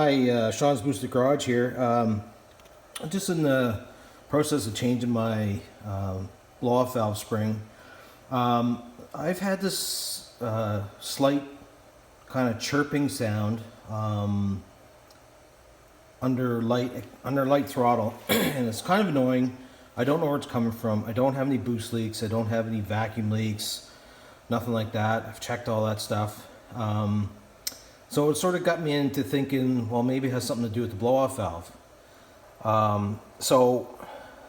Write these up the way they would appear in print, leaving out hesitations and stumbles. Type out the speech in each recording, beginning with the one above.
Hi, Sean's Boosted Garage here. I'm just in the process of changing my blow-off valve spring. I've had this slight kind of chirping sound under light throttle, and it's kind of annoying. I don't know where it's coming from. I don't have any boost leaks. I don't have any vacuum leaks. Nothing like that. I've checked all that stuff. So it sort of got me into thinking, well, maybe it has something to do with the blow-off valve. So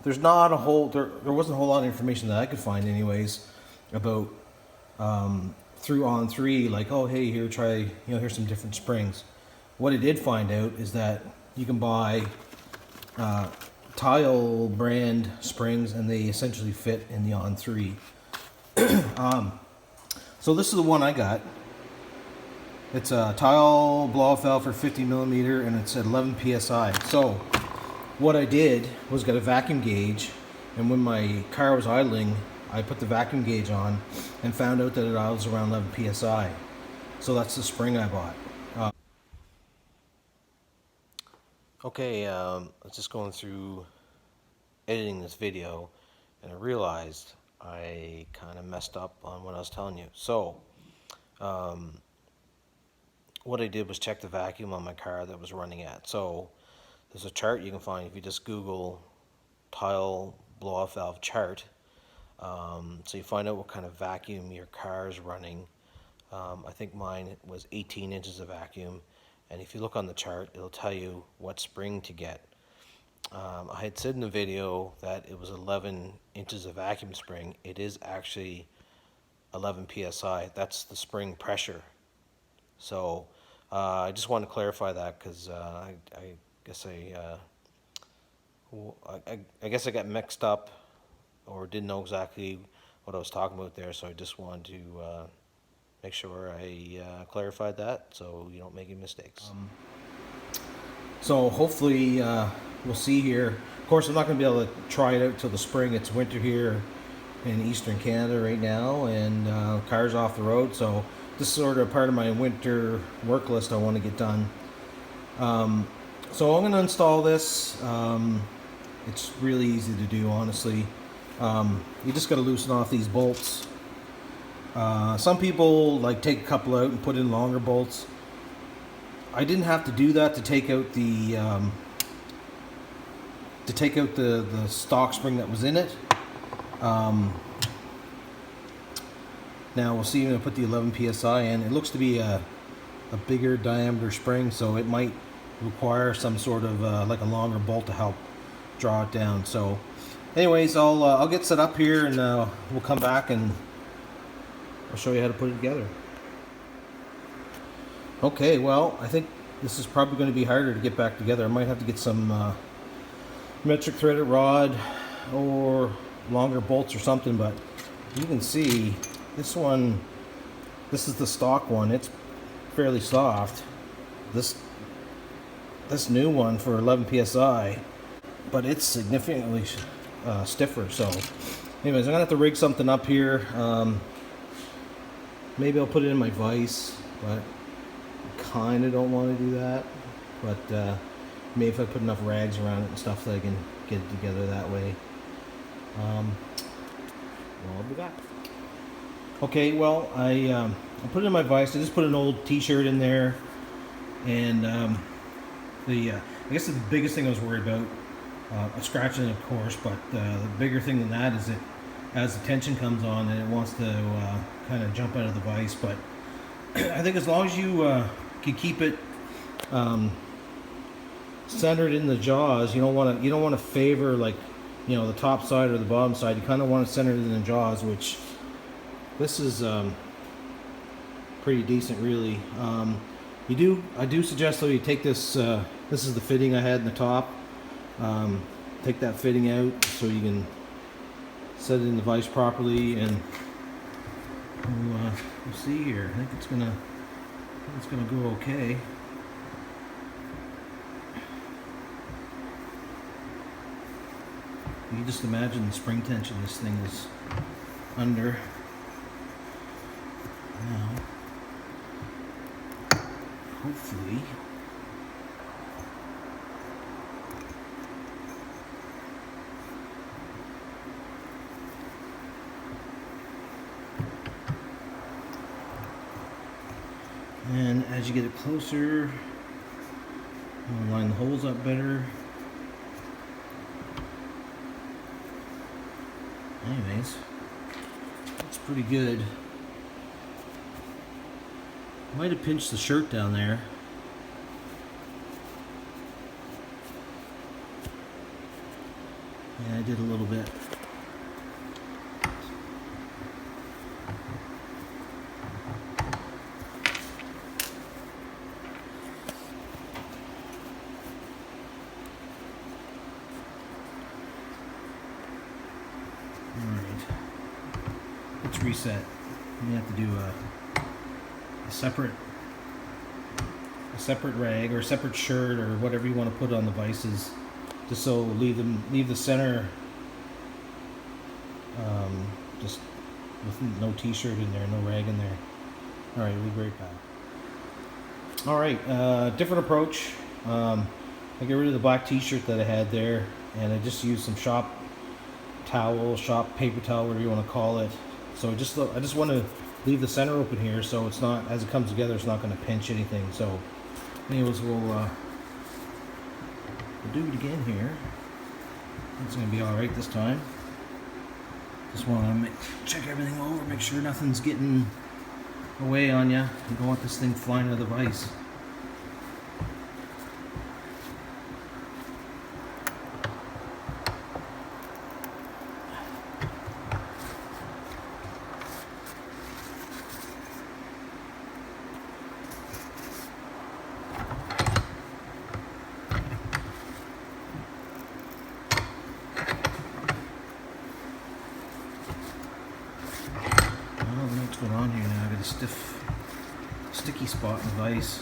there's not a whole, there wasn't a whole lot of information that I could find anyways about through ON3, like, oh, hey, here, try, here's some different springs. What I did find out is that you can buy Tile brand springs, and they essentially fit in the ON3. So this is the one I got. It's a Tile blow-off valve for 50 millimeter, and it's at 11 psi. So what I did was get a vacuum gauge, and when my car was idling, I put the vacuum gauge on and found out that it idles around 11 psi. So that's the spring I bought. Okay, I was just going through editing this video, and I realized I kind of messed up on what I was telling you. So what I did was check the vacuum on my car that was running at. So there's a chart you can find if you just Google Tile blow-off valve chart. So you find out what kind of vacuum your car is running. I think mine was 18 inches of vacuum, and if you look on the chart, it'll tell you what spring to get. I had said in the video that it was 11 inches of vacuum spring. It is actually 11 psi. That's the spring pressure. So I just want to clarify that, because I guess I guess I got mixed up or didn't know exactly what I was talking about there. So I just wanted to make sure I clarified that so you don't make any mistakes. So hopefully we'll see here. Of course, I'm not going to be able to try it out till the spring. It's winter here in Eastern Canada right now, and cars off the road. So this is sort of part of my winter work list I want to get done. So I'm going to install this. It's really easy to do, honestly. You just got to loosen off these bolts. Some people like take a couple out and put in longer bolts. I didn't have to do that to take out the stock spring that was in it. Now we'll see when I put the 11 psi in. It looks to be a bigger diameter spring, so it might require some sort of like a longer bolt to help draw it down. So anyways, I'll get set up here, and we'll come back and I'll show you how to put it together. Okay, well, I think this is probably going to be harder to get back together. I might have to get some metric threaded rod or longer bolts or something, but you can see this one, this is the stock one. It's fairly soft. This new one for 11 psi, but it's significantly stiffer. So anyways, I'm gonna have to rig something up here. Maybe I'll put it in my vise, but I kind of don't want to do that. But maybe if I put enough rags around it and stuff, that I can get it together that way. Well, I'll be back. Okay, well, I put it in my vise. I just put an old t-shirt in there, and I guess the biggest thing I was worried about, scratching it, of course, but the bigger thing than that is that as the tension comes on, and it wants to kind of jump out of the vise. But I think as long as you can keep it centered in the jaws, you don't want to favor, like, the top side or the bottom side. You kind of want to center it in the jaws, which this is pretty decent, really. I do suggest, though, you take this. This is the fitting I had in the top. Take that fitting out so you can set it in the vise properly, and we'll see here. I think it's gonna go okay. You can just imagine the spring tension this thing is under now. Hopefully then as you get it closer, you'll line the holes up better. Anyways, that's pretty good. Might have pinched the shirt down there. Yeah, I did a little bit. Alright. Let's reset. We have to do a separate rag or a separate shirt or whatever you want to put on the vices, just so leave the center just with no t-shirt in there, no rag in there. Alright, we'll be right back. Alright, different approach. I get rid of the black t-shirt that I had there, and I just used some shop towel, shop paper towel, whatever you want to call it. So I just want to leave the center open here, so it's not, as it comes together, it's not going to pinch anything. So anyways, we'll do it again here. It's going to be alright this time. Just want to check everything over, make sure nothing's getting away on you. You don't want this thing flying out of the vise. What's going on here now? I got a sticky spot in the vise.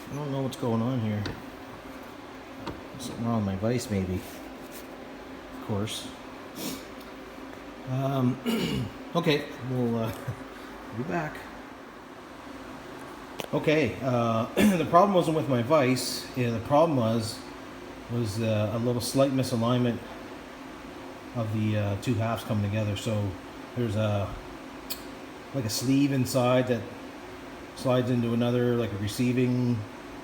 I don't know what's going on here. Something wrong with my vise, maybe. Of course. Okay, we'll be back. Okay, the problem wasn't with my vise. Yeah, the problem was a little slight misalignment of the two halves coming together. So there's like a sleeve inside that slides into another, like a receiving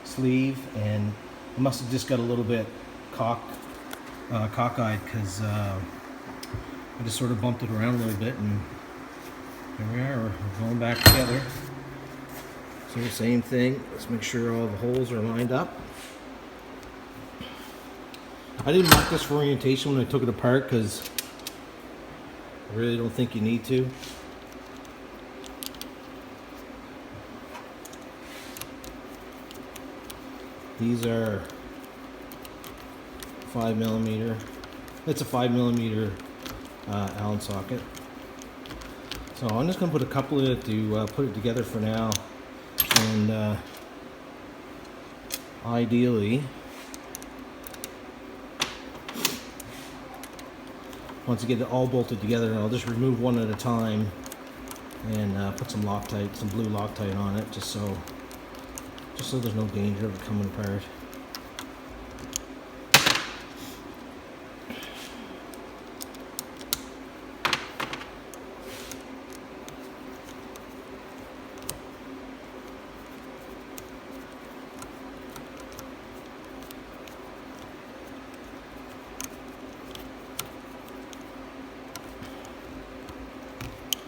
sleeve, and it must have just got a little bit cockeyed, because I just sort of bumped it around a little bit, and here we are, we're going back together. So same thing, let's make sure all the holes are lined up. I didn't mark this for orientation when I took it apart, because I really don't think you need to. These are 5mm. It's a 5mm Allen socket. So I'm just going to put a couple in it to put it together for now. And ideally, once you get it all bolted together, I'll just remove one at a time and put some Loctite, some blue Loctite on it, just so there's no danger of it coming apart.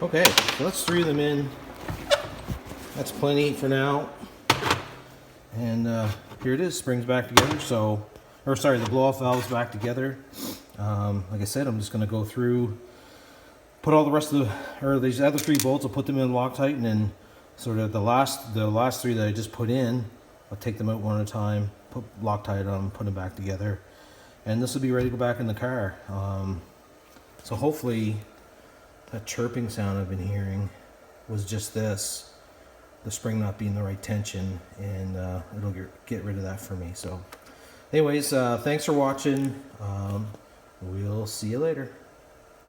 Okay, so that's 3 of them in. That's plenty for now. And here it is, springs back together. So, or sorry, the blow-off valve's back together. Like I said, I'm just going to go through, put all the rest of the, or these other 3 bolts, I'll put them in Loctite, and then sort of the last 3 that I just put in, I'll take them out one at a time, put Loctite on them, put them back together, and this will be ready to go back in the car. So hopefully that chirping sound I've been hearing was just this, the spring not being the right tension, and it'll get rid of that for me. So anyways, thanks for watching. We'll see you later.